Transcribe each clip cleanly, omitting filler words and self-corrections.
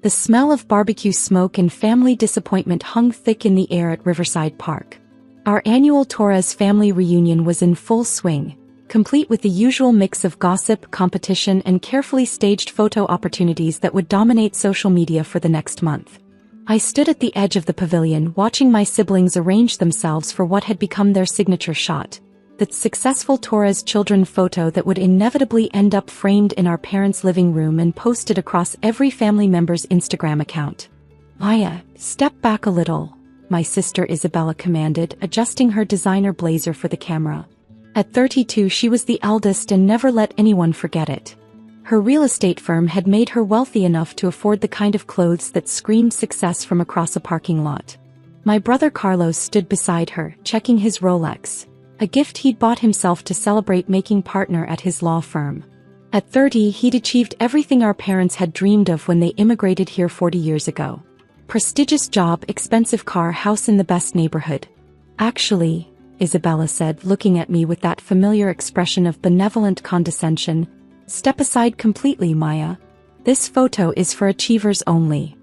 The smell of barbecue smoke and family disappointment hung thick in the air at Riverside Park. Our annual Torres family reunion was in full swing, complete with the usual mix of gossip, competition, and carefully staged photo opportunities that would dominate social media for the next month. I stood at the edge of the pavilion watching my siblings arrange themselves for what had become their signature shot, the successful Torres children photo that would inevitably end up framed in our parents' living room and posted across every family member's Instagram account. "Maya, step back a little," my sister Isabella commanded, adjusting her designer blazer for the camera. At 32 she was the eldest and never let anyone forget it. Her real estate firm had made her wealthy enough to afford the kind of clothes that screamed success from across a parking lot. My brother Carlos stood beside her, checking his Rolex, a gift he'd bought himself to celebrate making partner at his law firm. At 30 he'd achieved everything our parents had dreamed of when they immigrated here 40 years ago. Prestigious job, expensive car, house in the best neighborhood. "Actually," Isabella said, looking at me with that familiar expression of benevolent condescension, "step aside completely, Maya. This photo is for achievers only."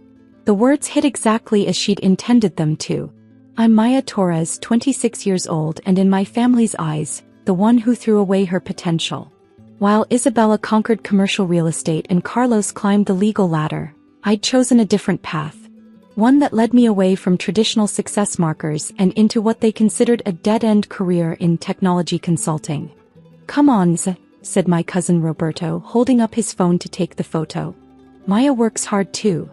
The words hit exactly as she'd intended them to. I'm Maya Torres, 26 years old, and in my family's eyes, the one who threw away her potential. While Isabella conquered commercial real estate and Carlos climbed the legal ladder, I'd chosen a different path. One that led me away from traditional success markers and into what they considered a dead-end career in technology consulting. "Come on, said my cousin Roberto, holding up his phone to take the photo. "Maya works hard too."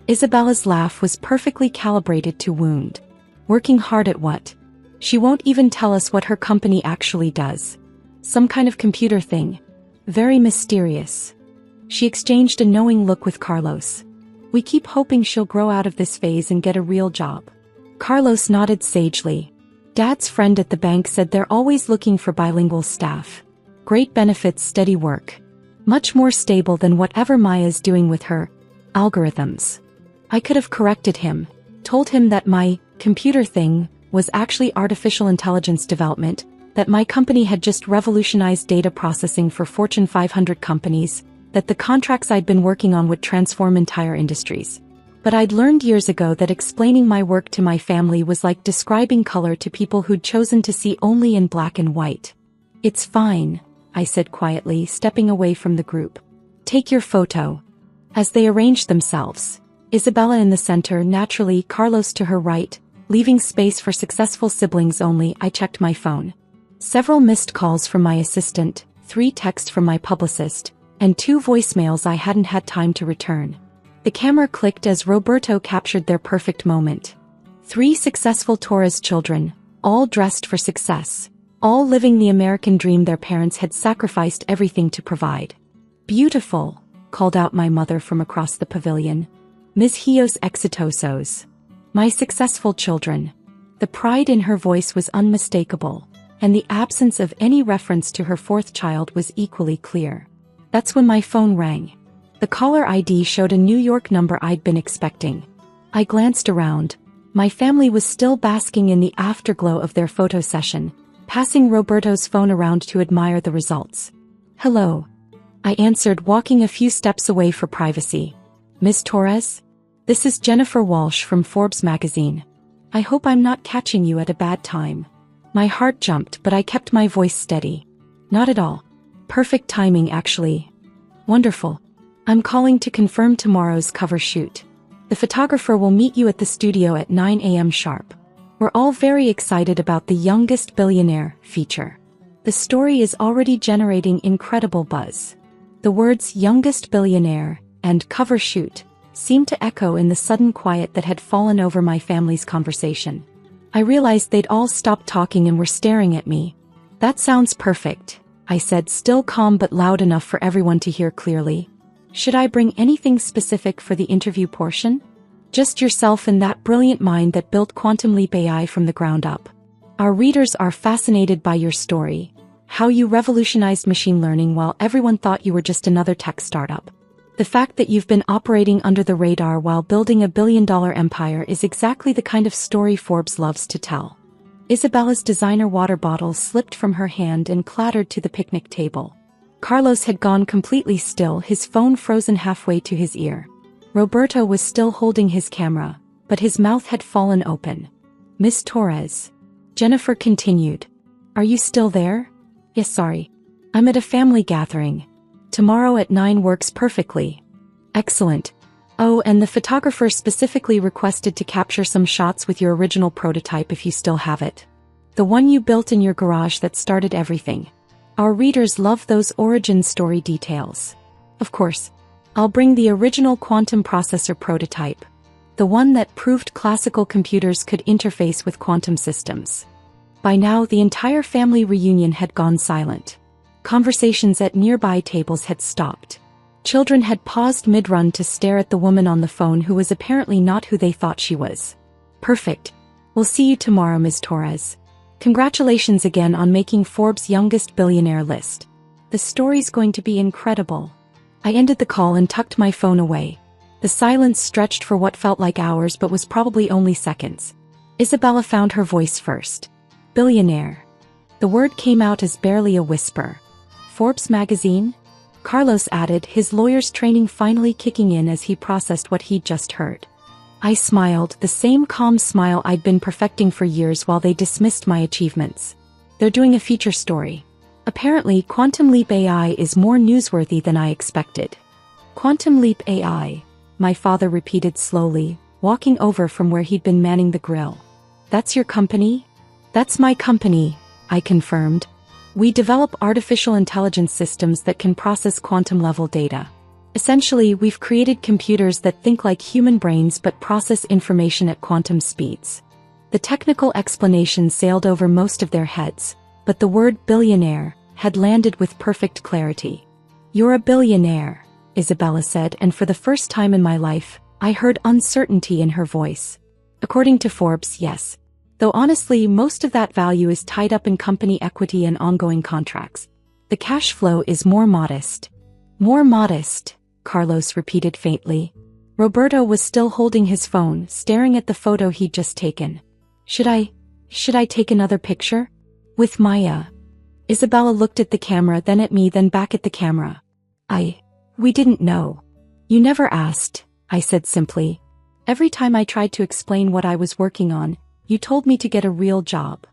Isabella's laugh was perfectly calibrated to wound. "Working hard at what? She won't even tell us what her company actually does. Some kind of computer thing. Very mysterious." She exchanged a knowing look with Carlos. "We keep hoping she'll grow out of this phase and get a real job." Carlos nodded sagely. "Dad's friend at the bank said they're always looking for bilingual staff. Great benefits, steady work. Much more stable than whatever Maya's doing with her algorithms." I could have corrected him, told him that my computer thing was actually artificial intelligence development, that my company had just revolutionized data processing for Fortune 500 companies, that the contracts I'd been working on would transform entire industries. But I'd learned years ago that explaining my work to my family was like describing color to people who'd chosen to see only in black and white. "It's fine," I said quietly, stepping away from the group. "Take your photo." As they arranged themselves, Isabella in the center, naturally Carlos to her right, leaving space for successful siblings only, I checked my phone. Several missed calls from my assistant, 3 texts from my publicist, and 2 voicemails I hadn't had time to return. The camera clicked as Roberto captured their perfect moment. 3 successful Torres children, all dressed for success, all living the American dream their parents had sacrificed everything to provide. "Beautiful," called out my mother from across the pavilion. "Mis hijos exitosos." My successful children. The pride in her voice was unmistakable, and the absence of any reference to her 4th child was equally clear. That's when my phone rang. The caller ID showed a New York number I'd been expecting. I glanced around. My family was still basking in the afterglow of their photo session, passing Roberto's phone around to admire the results. "Hello," I answered, walking a few steps away for privacy. "Miss Torres? This is Jennifer Walsh from Forbes magazine. I hope I'm not catching you at a bad time." My heart jumped, but I kept my voice steady. "Not at all. Perfect timing, actually." "Wonderful. I'm calling to confirm tomorrow's cover shoot. The photographer will meet you at the studio at 9 a.m. sharp. We're all very excited about the Youngest Billionaire feature. The story is already generating incredible buzz." The words "youngest billionaire" and "cover shoot" seemed to echo in the sudden quiet that had fallen over my family's conversation. I realized they'd all stopped talking and were staring at me. "That sounds perfect," I said, still calm but loud enough for everyone to hear clearly. "Should I bring anything specific for the interview portion?" "Just yourself and that brilliant mind that built Quantum Leap AI from the ground up. Our readers are fascinated by your story, how you revolutionized machine learning while everyone thought you were just another tech startup. The fact that you've been operating under the radar while building a billion-dollar empire is exactly the kind of story Forbes loves to tell." Isabella's designer water bottle slipped from her hand and clattered to the picnic table. Carlos had gone completely still, his phone frozen halfway to his ear. Roberto was still holding his camera, but his mouth had fallen open. "Miss Torres." Jennifer continued. "Are you still there?" "Yes, sorry. I'm at a family gathering. Tomorrow at 9 works perfectly." "Excellent. Oh, and the photographer specifically requested to capture some shots with your original prototype if you still have it. The one you built in your garage that started everything. Our readers love those origin story details." "Of course. I'll bring the original quantum processor prototype. The one that proved classical computers could interface with quantum systems." By now the entire family reunion had gone silent. Conversations at nearby tables had stopped. Children had paused mid-run to stare at the woman on the phone who was apparently not who they thought she was. "Perfect. We'll see you tomorrow, Ms. Torres. Congratulations again on making Forbes' youngest billionaire list. The story's going to be incredible." I ended the call and tucked my phone away. The silence stretched for what felt like hours but was probably only seconds. Isabella found her voice first. "Billionaire." The word came out as barely a whisper. "Forbes magazine?" Carlos added, his lawyer's training finally kicking in as he processed what he'd just heard. I smiled, the same calm smile I'd been perfecting for years while they dismissed my achievements. "They're doing a feature story. Apparently, Quantum Leap AI is more newsworthy than I expected." "Quantum Leap AI," my father repeated slowly, walking over from where he'd been manning the grill. "That's your company?" "That's my company," I confirmed. "We develop artificial intelligence systems that can process quantum-level data. Essentially, we've created computers that think like human brains but process information at quantum speeds." The technical explanation sailed over most of their heads, but the word billionaire had landed with perfect clarity. "You're a billionaire," Isabella said, and for the first time in my life, I heard uncertainty in her voice. "According to Forbes, yes. Though honestly, most of that value is tied up in company equity and ongoing contracts. The cash flow is more modest." "More modest," Carlos repeated faintly. Roberto was still holding his phone, staring at the photo he'd just taken. Should I take another picture?" "With Maya." Isabella looked at the camera, then at me, then back at the camera. We didn't know." "You never asked," I said simply. "Every time I tried to explain what I was working on, you told me to get a real job."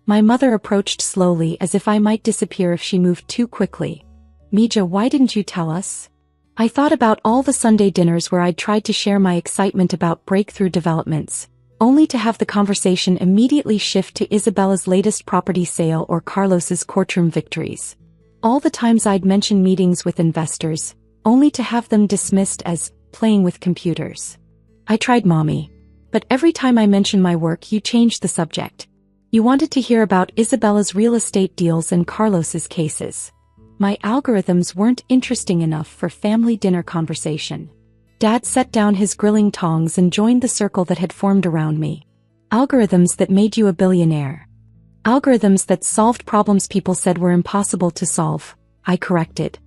My mother approached slowly as if I might disappear if she moved too quickly. "Mija, why didn't you tell us?" I thought about all the Sunday dinners where I'd tried to share my excitement about breakthrough developments, only to have the conversation immediately shift to Isabella's latest property sale or Carlos's courtroom victories. All the times I'd mention meetings with investors, only to have them dismissed as playing with computers. "I tried, Mommy. But every time I mention my work, you changed the subject. You wanted to hear about Isabella's real estate deals and Carlos's cases. My algorithms weren't interesting enough for family dinner conversation." Dad set down his grilling tongs and joined the circle that had formed around me. "Algorithms that made you a billionaire. Algorithms that solved problems people said were impossible to solve," I corrected.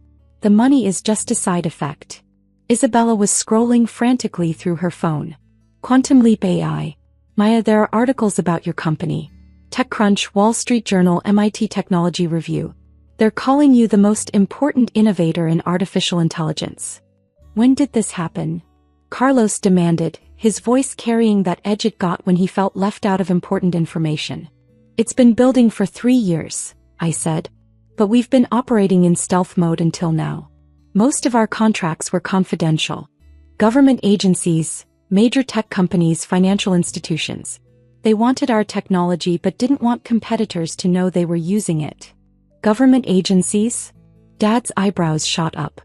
"The money is just a side effect." Isabella was scrolling frantically through her phone. "Quantum Leap AI. Maya, there are articles about your company. TechCrunch, Wall Street Journal, MIT Technology Review. They're calling you the most important innovator in artificial intelligence." "When did this happen?" Carlos demanded, his voice carrying that edge it got when he felt left out of important information. "It's been building for 3 years," I said. "But we've been operating in stealth mode until now. Most of our contracts were confidential. Government agencies, major tech companies, financial institutions. They wanted our technology but didn't want competitors to know they were using it." "Government agencies?" Dad's eyebrows shot up.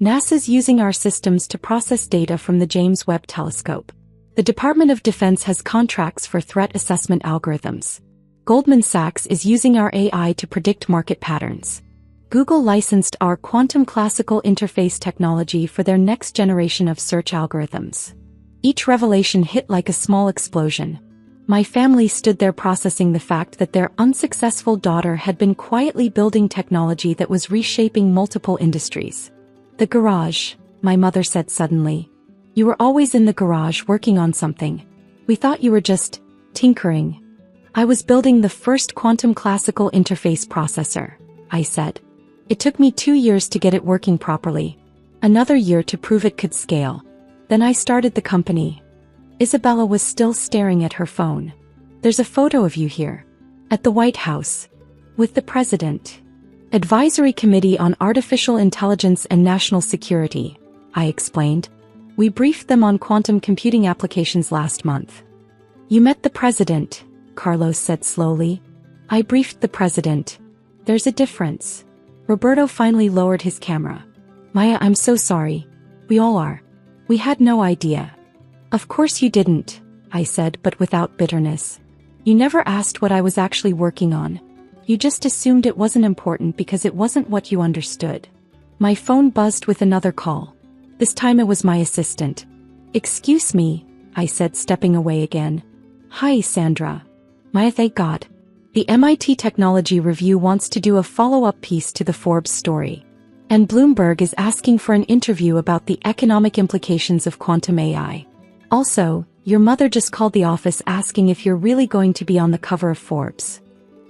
"NASA's using our systems to process data from the James Webb Telescope. The Department of Defense has contracts for threat assessment algorithms. Goldman Sachs is using our AI to predict market patterns. Google licensed our quantum classical interface technology for their next generation of search algorithms." Each revelation hit like a small explosion. My family stood there processing the fact that their unsuccessful daughter had been quietly building technology that was reshaping multiple industries. "The garage," my mother said suddenly. "You were always in the garage working on something. We thought you were just tinkering." "I was building the first quantum classical interface processor," I said. "It took me 2 years to get it working properly. Another year to prove it could scale. Then I started the company. Isabella was still staring at her phone. There's a photo of you here. At the White House. With the President. Advisory Committee on Artificial Intelligence and National Security, I explained. We briefed them on quantum computing applications last month. You met the President, Carlos said slowly. I briefed the President. There's a difference. Roberto finally lowered his camera. Maya, I'm so sorry. We all are. We had no idea. Of course you didn't, I said, but without bitterness. You never asked what I was actually working on. You just assumed it wasn't important because it wasn't what you understood. My phone buzzed with another call. This time it was my assistant. Excuse me, I said, stepping away again. Hi, Sandra. Maya, thank God. The MIT Technology Review wants to do a follow-up piece to the Forbes story. And Bloomberg is asking for an interview about the economic implications of quantum AI. Also, your mother just called the office asking if you're really going to be on the cover of Forbes.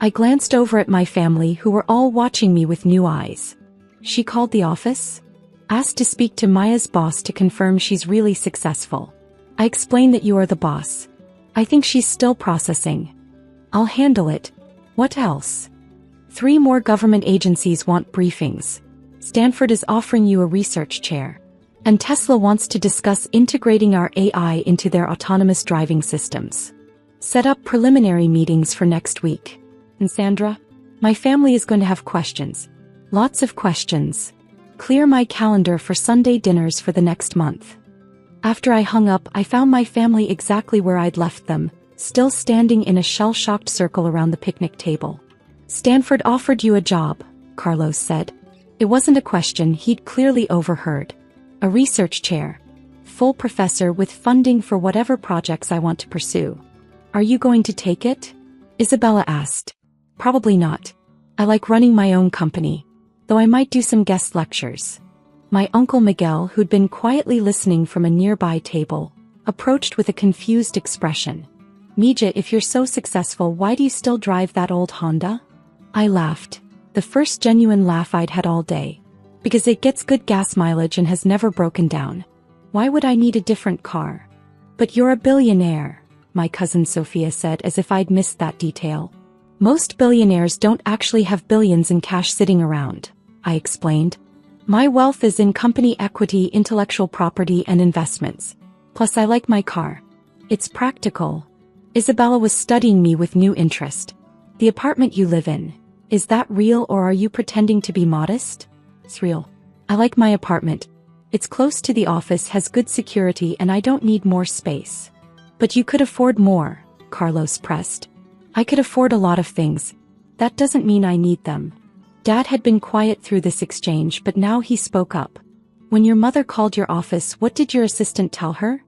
I glanced over at my family who were all watching me with new eyes. She called the office? Asked to speak to Maya's boss to confirm she's really successful. I explained that you are the boss. I think she's still processing. I'll handle it. What else? 3 more government agencies want briefings. Stanford is offering you a research chair. And Tesla wants to discuss integrating our AI into their autonomous driving systems. Set up preliminary meetings for next week. And Sandra? My family is going to have questions. Lots of questions. Clear my calendar for Sunday dinners for the next month. After I hung up, I found my family exactly where I'd left them, still standing in a shell-shocked circle around the picnic table. Stanford offered you a job, Carlos said. It wasn't a question he'd clearly overheard. A research chair. Full professor with funding for whatever projects I want to pursue. Are you going to take it? Isabella asked. Probably not. I like running my own company. Though I might do some guest lectures. My uncle Miguel, who'd been quietly listening from a nearby table, approached with a confused expression. Mija, if you're so successful, why do you still drive that old Honda? I laughed. The first genuine laugh I'd had all day. Because it gets good gas mileage and has never broken down. Why would I need a different car? But you're a billionaire, my cousin Sophia said, as if I'd missed that detail. Most billionaires don't actually have billions in cash sitting around, I explained. My wealth is in company equity, intellectual property, and investments. Plus I like my car. It's practical. Isabella was studying me with new interest. The apartment you live in, is that real or are you pretending to be modest? It's real. I like my apartment. It's close to the office, has good security, and I don't need more space. But you could afford more, Carlos pressed. I could afford a lot of things. That doesn't mean I need them. Dad had been quiet through this exchange, but now he spoke up. When your mother called your office, what did your assistant tell her?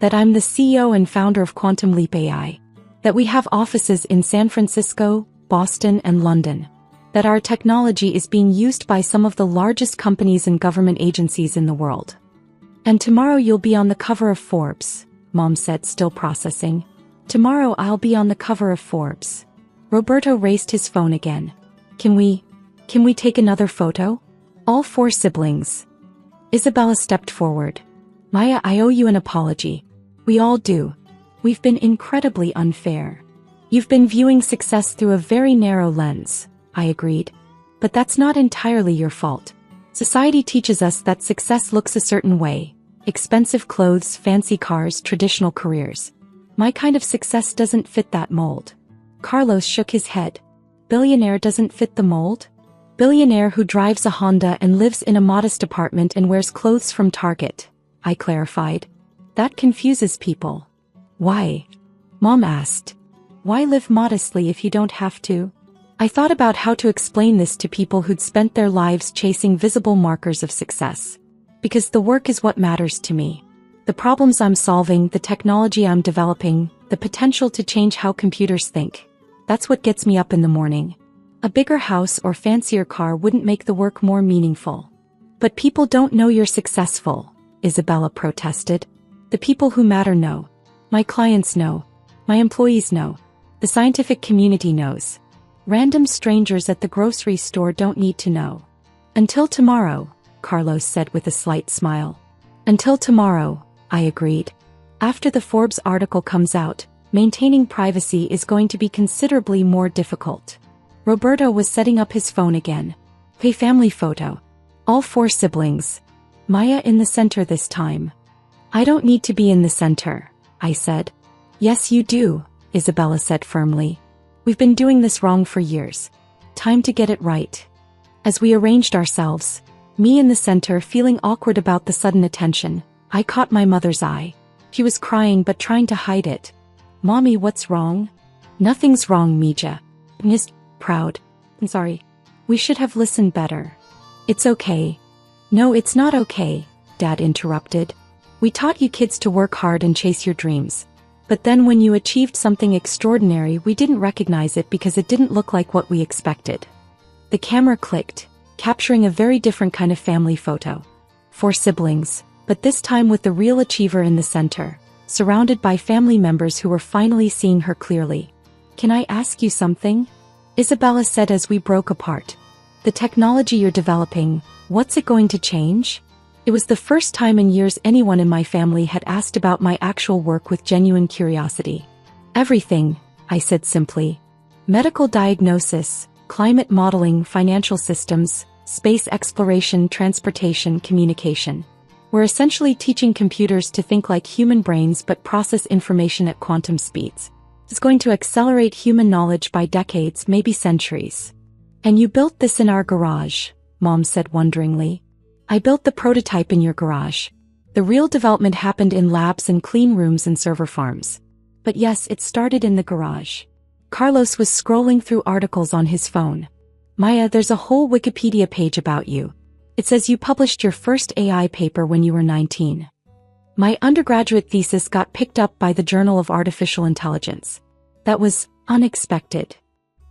That I'm the CEO and founder of Quantum Leap AI. That we have offices in San Francisco, Boston, and London. That our technology is being used by some of the largest companies and government agencies in the world. And tomorrow you'll be on the cover of Forbes, Mom said, still processing. Tomorrow I'll be on the cover of Forbes. Roberto raised his phone again. Can we take another photo? All 4 siblings. Isabella stepped forward. Maya, I owe you an apology. We all do. We've been incredibly unfair. You've been viewing success through a very narrow lens, I agreed. But that's not entirely your fault. Society teaches us that success looks a certain way. Expensive clothes, fancy cars, traditional careers. My kind of success doesn't fit that mold. Carlos shook his head. Billionaire doesn't fit the mold? Billionaire who drives a Honda and lives in a modest apartment and wears clothes from Target, I clarified. That confuses people. Why? Mom asked. Why live modestly if you don't have to? I thought about how to explain this to people who'd spent their lives chasing visible markers of success. Because the work is what matters to me. The problems I'm solving, the technology I'm developing, the potential to change how computers think. That's what gets me up in the morning. A bigger house or fancier car wouldn't make the work more meaningful. But people don't know you're successful, Isabella protested. The people who matter know. My clients know. My employees know. The scientific community knows. Random strangers at the grocery store don't need to know. Until tomorrow, Carlos said with a slight smile. Until tomorrow, I agreed. After the Forbes article comes out, maintaining privacy is going to be considerably more difficult. Roberto was setting up his phone again. Hey, family photo. All 4 siblings. Maya in the center this time. I don't need to be in the center, I said. Yes, you do, Isabella said firmly. We've been doing this wrong for years. Time to get it right. As we arranged ourselves, me in the center feeling awkward about the sudden attention, I caught my mother's eye. She was crying but trying to hide it. Mommy, what's wrong? Nothing's wrong, Mija. I'm just proud. I'm sorry. We should have listened better. It's okay. No, it's not okay, Dad interrupted. We taught you kids to work hard and chase your dreams. But then when you achieved something extraordinary, we didn't recognize it because it didn't look like what we expected. The camera clicked, capturing a very different kind of family photo. 4 siblings, but this time with the real achiever in the center, surrounded by family members who were finally seeing her clearly. Can I ask you something? Isabella said as we broke apart. The technology you're developing, what's it going to change? It was the first time in years anyone in my family had asked about my actual work with genuine curiosity. Everything, I said simply. Medical diagnosis, climate modeling, financial systems, space exploration, transportation, communication. We're essentially teaching computers to think like human brains but process information at quantum speeds. It's going to accelerate human knowledge by decades, maybe centuries. And you built this in our garage, Mom said wonderingly. I built the prototype in your garage. The real development happened in labs and clean rooms and server farms. But yes, it started in the garage. Carlos was scrolling through articles on his phone. Maya, there's a whole Wikipedia page about you. It says you published your first AI paper when you were 19. My undergraduate thesis got picked up by the Journal of Artificial Intelligence. That was unexpected.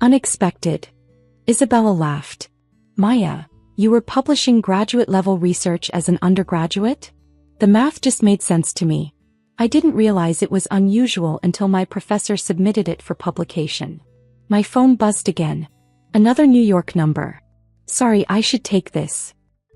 Unexpected. Isabella laughed. Maya, you were publishing graduate-level research as an undergraduate? The math just made sense to me. I didn't realize it was unusual until my professor submitted it for publication. My phone buzzed again. Another New York number. Sorry, I should take this.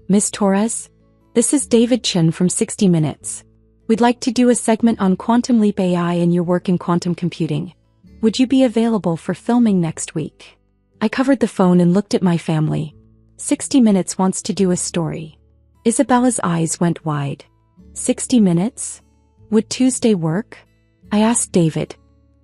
Miss Torres? This is David Chen from 60 Minutes. We'd like to do a segment on Quantum Leap AI and your work in quantum computing. Would you be available for filming next week? I covered the phone and looked at my family. 60 Minutes wants to do a story. Isabella's eyes went wide. 60 Minutes? Would Tuesday work? I asked David.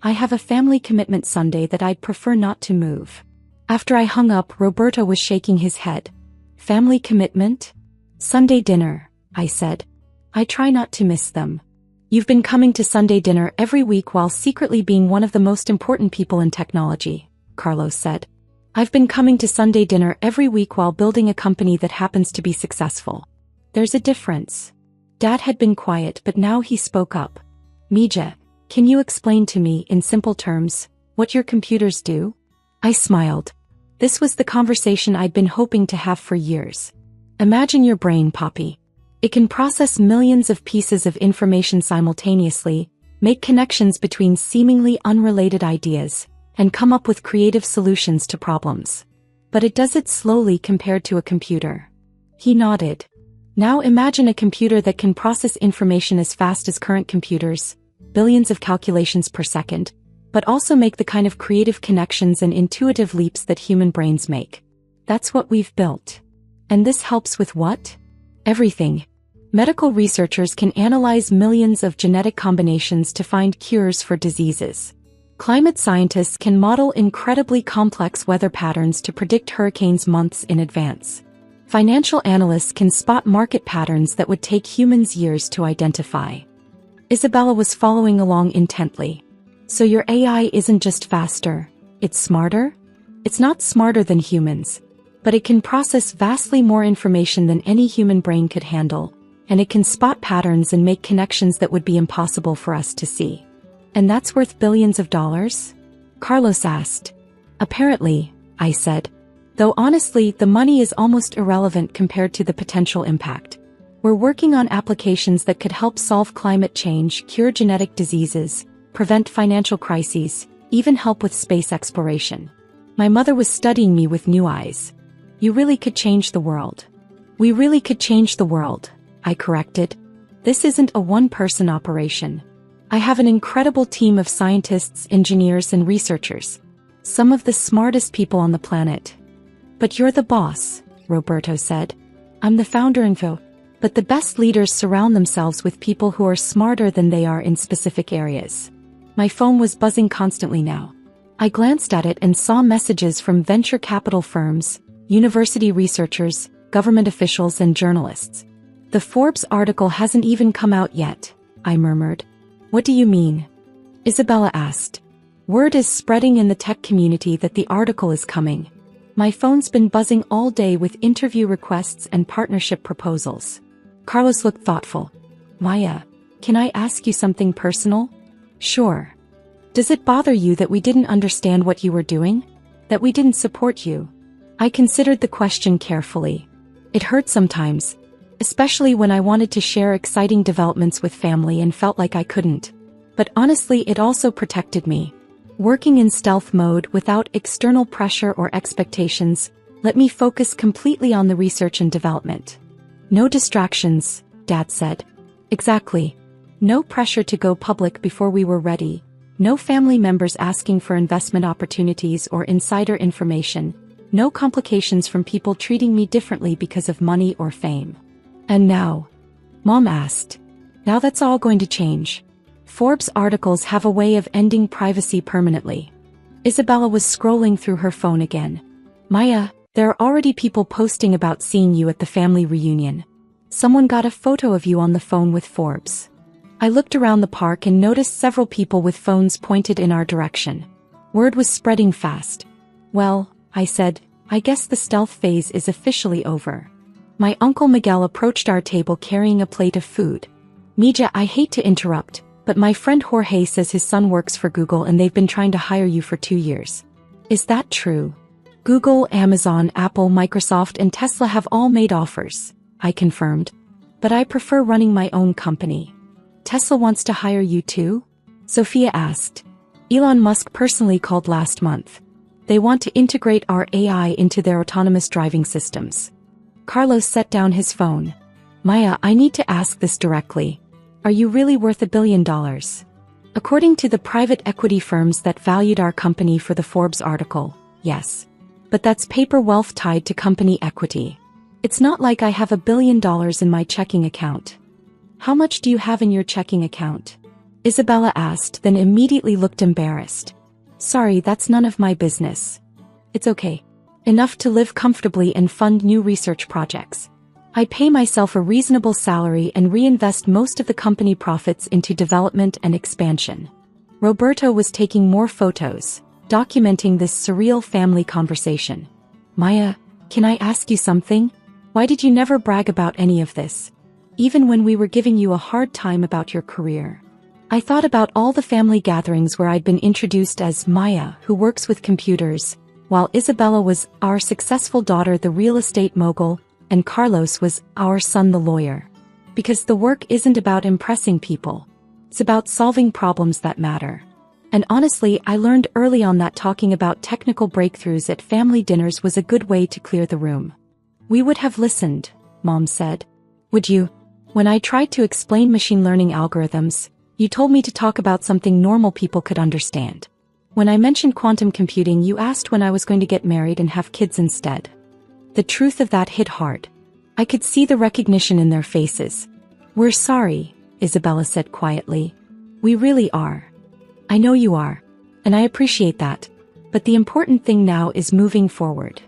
I have a family commitment Sunday that I'd prefer not to move. After I hung up, Roberto was shaking his head. Family commitment? Sunday dinner, I said. I try not to miss them. You've been coming to Sunday dinner every week while secretly being one of the most important people in technology, Carlos said. I've been coming to Sunday dinner every week while building a company that happens to be successful. There's a difference. Dad had been quiet, but now he spoke up. Mija, can you explain to me in simple terms what your computers do? I smiled. This was the conversation I'd been hoping to have for years. Imagine your brain, Poppy. It can process millions of pieces of information simultaneously, make connections between seemingly unrelated ideas, and come up with creative solutions to problems. But it does it slowly compared to a computer. He nodded. Now imagine a computer that can process information as fast as current computers, billions of calculations per second, but also make the kind of creative connections and intuitive leaps that human brains make. That's what we've built. And this helps with what? Everything. Medical researchers can analyze millions of genetic combinations to find cures for diseases. Climate scientists can model incredibly complex weather patterns to predict hurricanes months in advance. Financial analysts can spot market patterns that would take humans years to identify. Isabella was following along intently. So your AI isn't just faster, it's smarter? It's not smarter than humans, but it can process vastly more information than any human brain could handle, and it can spot patterns and make connections that would be impossible for us to see. And that's worth billions of dollars? Carlos asked. Apparently, I said. Though honestly, the money is almost irrelevant compared to the potential impact. We're working on applications that could help solve climate change, cure genetic diseases, prevent financial crises, even help with space exploration. My mother was studying me with new eyes. You really could change the world. We really could change the world, I corrected. This isn't a one-person operation. I have an incredible team of scientists, engineers, and researchers. Some of the smartest people on the planet. But you're the boss, Roberto said. I'm the founder info. But the best leaders surround themselves with people who are smarter than they are in specific areas. My phone was buzzing constantly now. I glanced at it and saw messages from venture capital firms, university researchers, government officials, and journalists. The Forbes article hasn't even come out yet, I murmured. What do you mean? Isabella asked. Word is spreading in the tech community that the article is coming. My phone's been buzzing all day with interview requests and partnership proposals. Carlos looked thoughtful. Maya, can I ask you something personal? Sure. Does it bother you that we didn't understand what you were doing? That we didn't support you? I considered the question carefully. It hurt sometimes, especially when I wanted to share exciting developments with family and felt like I couldn't. But honestly, it also protected me. Working in stealth mode without external pressure or expectations let me focus completely on the research and development. No distractions, Dad said. Exactly. No pressure to go public before we were ready. No family members asking for investment opportunities or insider information. No complications from people treating me differently because of money or fame. And now? Mom asked. Now that's all going to change. Forbes articles have a way of ending privacy permanently. Isabella was scrolling through her phone again. Maya, there are already people posting about seeing you at the family reunion. Someone got a photo of you on the phone with Forbes. I looked around the park and noticed several people with phones pointed in our direction. Word was spreading fast. Well, I said, I guess the stealth phase is officially over. My Uncle Miguel approached our table carrying a plate of food. Mija, I hate to interrupt, but my friend Jorge says his son works for Google and they've been trying to hire you for 2 years. Is that true? Google, Amazon, Apple, Microsoft, and Tesla have all made offers, I confirmed. But I prefer running my own company. Tesla wants to hire you too? Sophia asked. Elon Musk personally called last month. They want to integrate our AI into their autonomous driving systems. Carlos set down his phone. Maya, I need to ask this directly. Are you really worth $1 billion? According to the private equity firms that valued our company for the Forbes article, yes. But that's paper wealth tied to company equity. It's not like I have $1 billion in my checking account. How much do you have in your checking account? Isabella asked, then immediately looked embarrassed. Sorry, that's none of my business. It's okay. Enough to live comfortably and fund new research projects. I pay myself a reasonable salary and reinvest most of the company profits into development and expansion. Roberto was taking more photos, documenting this surreal family conversation. Maya, can I ask you something? Why did you never brag about any of this? Even when we were giving you a hard time about your career. I thought about all the family gatherings where I'd been introduced as Maya, who works with computers, while Isabella was our successful daughter, the real estate mogul, and Carlos was our son, the lawyer. Because the work isn't about impressing people. It's about solving problems that matter. And honestly, I learned early on that talking about technical breakthroughs at family dinners was a good way to clear the room. We would have listened, Mom said. Would you? When I tried to explain machine learning algorithms, you told me to talk about something normal people could understand. When I mentioned quantum computing, you asked when I was going to get married and have kids instead. The truth of that hit hard. I could see the recognition in their faces. We're sorry, Isabella said quietly. We really are. I know you are. And I appreciate that. But the important thing now is moving forward.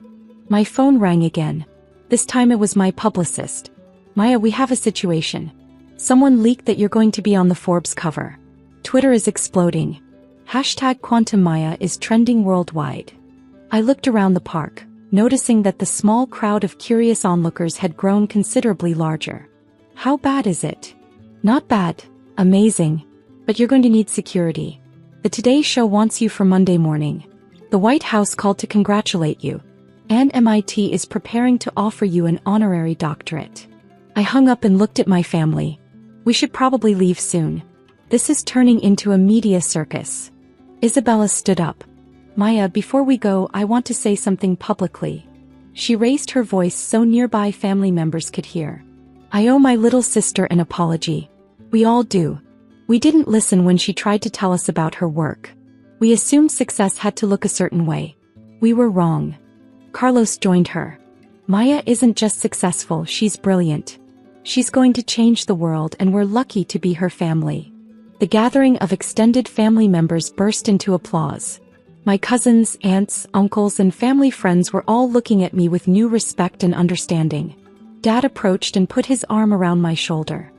My phone rang again. This time it was my publicist. Maya, we have a situation. Someone leaked that you're going to be on the Forbes cover. Twitter is exploding. #QuantumMaya is trending worldwide. I looked around the park, noticing that the small crowd of curious onlookers had grown considerably larger. How bad is it? Not bad. Amazing. But you're going to need security. The Today Show wants you for Monday morning. The White House called to congratulate you. And MIT is preparing to offer you an honorary doctorate. I hung up and looked at my family. We should probably leave soon. This is turning into a media circus. Isabella stood up. Maya, before we go, I want to say something publicly. She raised her voice so nearby family members could hear. I owe my little sister an apology. We all do. We didn't listen when she tried to tell us about her work. We assumed success had to look a certain way. We were wrong. Carlos joined her. Maya isn't just successful, she's brilliant. She's going to change the world and we're lucky to be her family. The gathering of extended family members burst into applause. My cousins, aunts, uncles, and family friends were all looking at me with new respect and understanding. Dad approached and put his arm around my shoulder.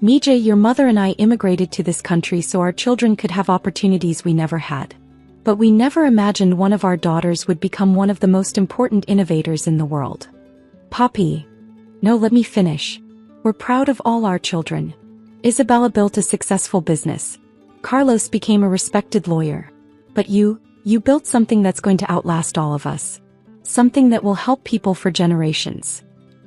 Mija, your mother and I immigrated to this country so our children could have opportunities we never had. But we never imagined one of our daughters would become one of the most important innovators in the world. Poppy. No, let me finish. We're proud of all our children. Isabella built a successful business. Carlos became a respected lawyer. But you built something that's going to outlast all of us. Something that will help people for generations.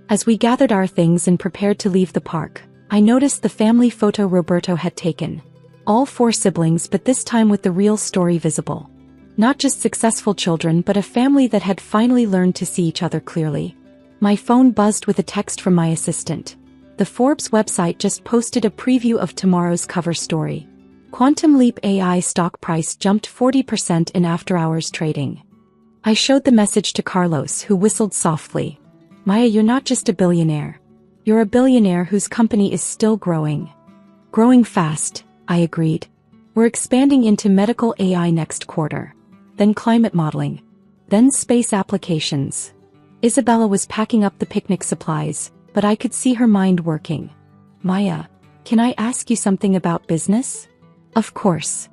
As we gathered our things and prepared to leave the park, I noticed the family photo Roberto had taken. All 4 siblings, but this time with the real story visible. Not just successful children, but a family that had finally learned to see each other clearly. My phone buzzed with a text from my assistant. The Forbes website just posted a preview of tomorrow's cover story. Quantum Leap AI stock price jumped 40% in after-hours trading. I showed the message to Carlos, who whistled softly. Maya, you're not just a billionaire. You're a billionaire whose company is still growing. Growing fast, I agreed. We're expanding into medical AI next quarter. Then climate modeling. Then space applications. Isabella was packing up the picnic supplies, but I could see her mind working. Maya, can I ask you something about business? Of course.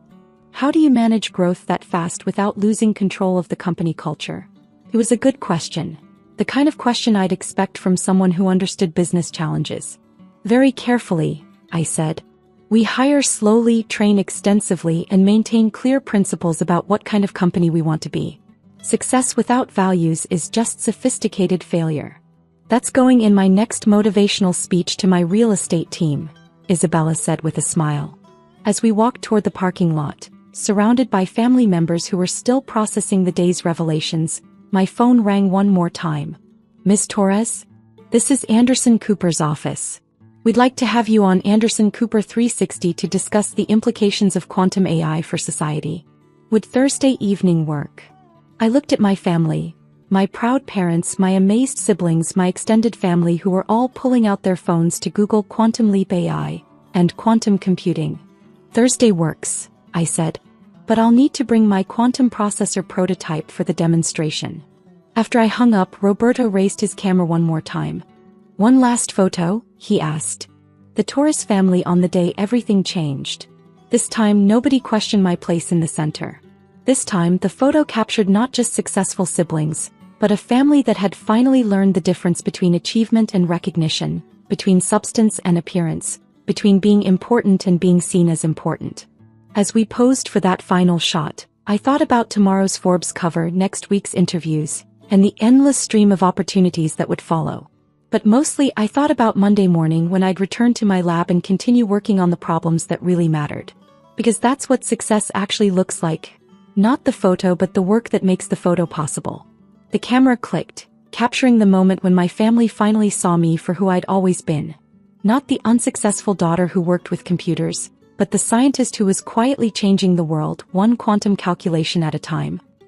How do you manage growth that fast without losing control of the company culture? It was a good question. The kind of question I'd expect from someone who understood business challenges. Very carefully, I said. We hire slowly, train extensively, and maintain clear principles about what kind of company we want to be. Success without values is just sophisticated failure. That's going in my next motivational speech to my real estate team, Isabella said with a smile. As we walked toward the parking lot, surrounded by family members who were still processing the day's revelations, my phone rang one more time. Ms. Torres? This is Anderson Cooper's office. We'd like to have you on Anderson Cooper 360 to discuss the implications of quantum AI for society. Would Thursday evening work? I looked at my family, my proud parents, my amazed siblings, my extended family who were all pulling out their phones to Google Quantum Leap AI and quantum computing. Thursday works, I said. But I'll need to bring my quantum processor prototype for the demonstration. After I hung up, Roberto raised his camera one more time. One last photo, he asked. The Torres family on the day everything changed. This time nobody questioned my place in the center. This time the photo captured not just successful siblings, but a family that had finally learned the difference between achievement and recognition, between substance and appearance, between being important and being seen as important. As we posed for that final shot, I thought about tomorrow's Forbes cover, next week's interviews, and the endless stream of opportunities that would follow. But mostly I thought about Monday morning when I'd return to my lab and continue working on the problems that really mattered. Because that's what success actually looks like. Not the photo, but the work that makes the photo possible. The camera clicked, capturing the moment when my family finally saw me for who I'd always been. Not the unsuccessful daughter who worked with computers, but the scientist who was quietly changing the world, one quantum calculation at a time.